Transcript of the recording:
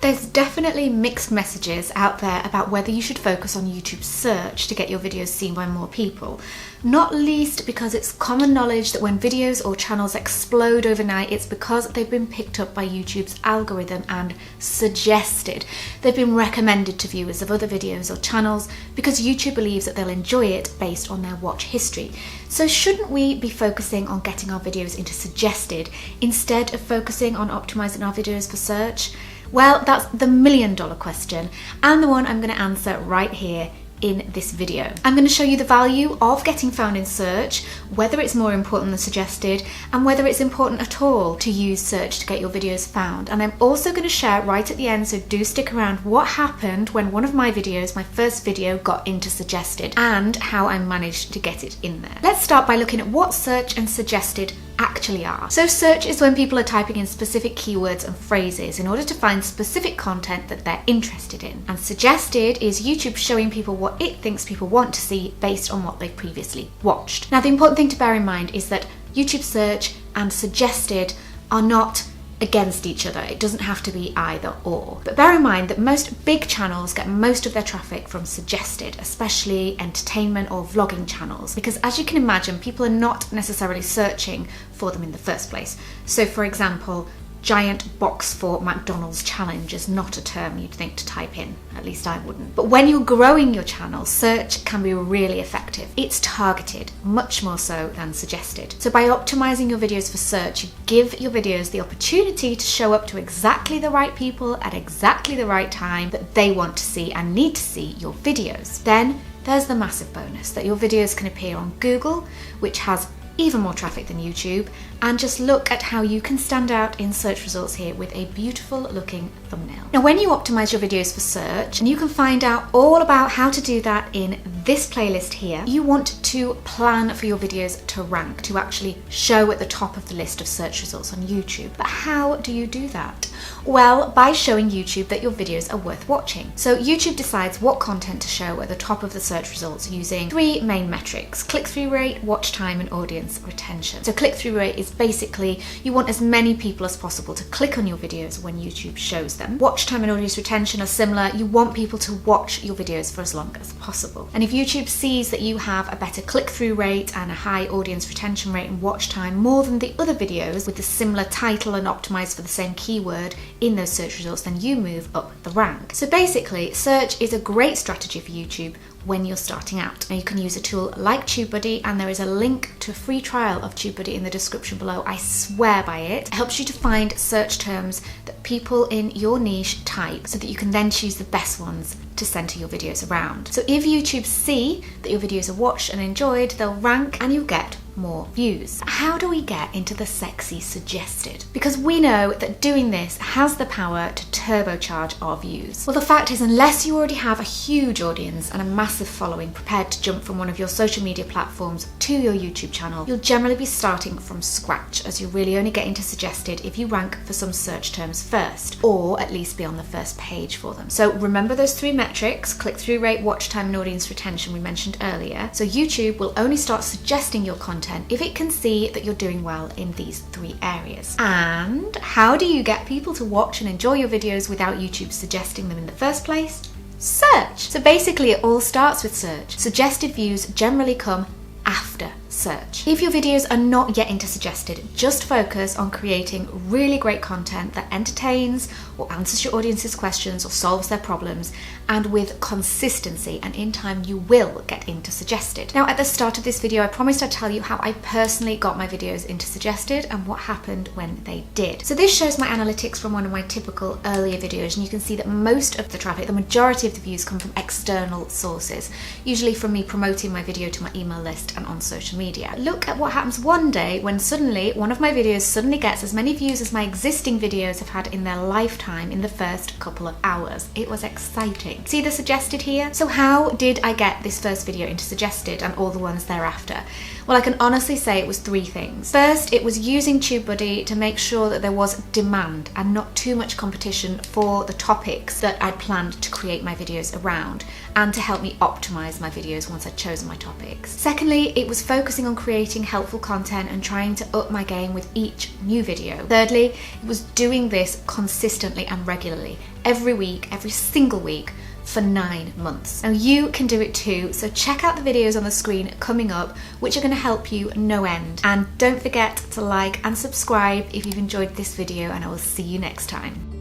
There's definitely mixed messages out there about whether you should focus on YouTube search to get your videos seen by more people. Not least because it's common knowledge that when videos or channels explode overnight, it's because they've been picked up by YouTube's algorithm and suggested. They've been recommended to viewers of other videos or channels because YouTube believes that they'll enjoy it based on their watch history. So shouldn't we be focusing on getting our videos into suggested instead of focusing on optimizing our videos for search? Well, that's the million-dollar question, and the one I'm going to answer right here in this video. I'm going to show you the value of getting found in search, whether it's more important than suggested, and whether it's important at all to use search to get your videos found. And I'm also going to share right at the end, so do stick around, what happened when one of my videos, my first video, got into suggested and how I managed to get it in there. Let's start by looking at what search and suggested actually are. So search is when people are typing in specific keywords and phrases in order to find specific content that they're interested in. And suggested is YouTube showing people what it thinks people want to see based on what they've previously watched. Now, the important thing to bear in mind is that YouTube search and suggested are not against each other. It doesn't have to be either or. But bear in mind that most big channels get most of their traffic from suggested, especially entertainment or vlogging channels, because as you can imagine, people are not necessarily searching for them in the first place. So for example, giant box for McDonald's challenge is not a term you'd think to type in, at least I wouldn't. But when you're growing your channel, search can be really effective. It's targeted, much more so than suggested. So by optimizing your videos for search, you give your videos the opportunity to show up to exactly the right people at exactly the right time that they want to see and need to see your videos. Then there's the massive bonus that your videos can appear on Google, which has even more traffic than YouTube, and just look at how you can stand out in search results here with a beautiful looking thumbnail. Now, when you optimize your videos for search, and you can find out all about how to do that in this playlist here, you want to plan for your videos to rank, to actually show at the top of the list of search results on YouTube. But how do you do that? Well, by showing YouTube that your videos are worth watching. So YouTube decides what content to show at the top of the search results using three main metrics: click-through rate, watch time, and audience retention. So click-through rate is basically you want as many people as possible to click on your videos when YouTube shows them. Watch time and audience retention are similar. You want people to watch your videos for as long as possible. And if YouTube sees that you have a better click-through rate and a high audience retention rate and watch time more than the other videos with a similar title and optimized for the same keyword in those search results, then you move up the rank. So basically, search is a great strategy for YouTube when you're starting out. Now, you can use a tool like TubeBuddy, and there is a link to a free trial of TubeBuddy in the description below. I swear by it. It helps you to find search terms that people in your niche type so that you can then choose the best ones to center your videos around. So if YouTube see that your videos are watched and enjoyed, they'll rank and you'll get more views. How do we get into the sexy suggested? Because we know that doing this has the power to turbocharge our views. Well, the fact is, unless you already have a huge audience and a massive following prepared to jump from one of your social media platforms to your YouTube channel, you'll generally be starting from scratch, as you'll really only get into suggested if you rank for some search terms first, or at least be on the first page for them. So remember those three metrics: click-through rate, watch time, and audience retention we mentioned earlier. So YouTube will only start suggesting your content if it can see that you're doing well in these three areas. And how do you get people to watch and enjoy your videos without YouTube suggesting them in the first place? Search. So basically it all starts with search. Suggested views generally come after search. If your videos are not yet into suggested, just focus on creating really great content that entertains or answers your audience's questions or solves their problems, and with consistency, and in time you will get into suggested. Now, at the start of this video, I promised I'd tell you how I personally got my videos into suggested and what happened when they did. So this shows my analytics from one of my typical earlier videos, and you can see that most of the traffic, the majority of the views, come from external sources, usually from me promoting my video to my email list and on social media. Look at what happens one day when suddenly one of my videos suddenly gets as many views as my existing videos have had in their lifetime in the first couple of hours. It was exciting. See the suggested here? So how did I get this first video into suggested and all the ones thereafter? Well, I can honestly say it was three things. First, it was using TubeBuddy to make sure that there was demand and not too much competition for the topics that I'd planned to create my videos around, and to help me optimize my videos once I'd chosen my topics. Secondly, it was focusing focusing on creating helpful content and trying to up my game with each new video. Thirdly, it was doing this consistently and regularly, every week, every single week, for 9 months. Now you can do it too, so check out the videos on the screen coming up, which are going to help you no end. And don't forget to like and subscribe if you've enjoyed this video, and I will see you next time.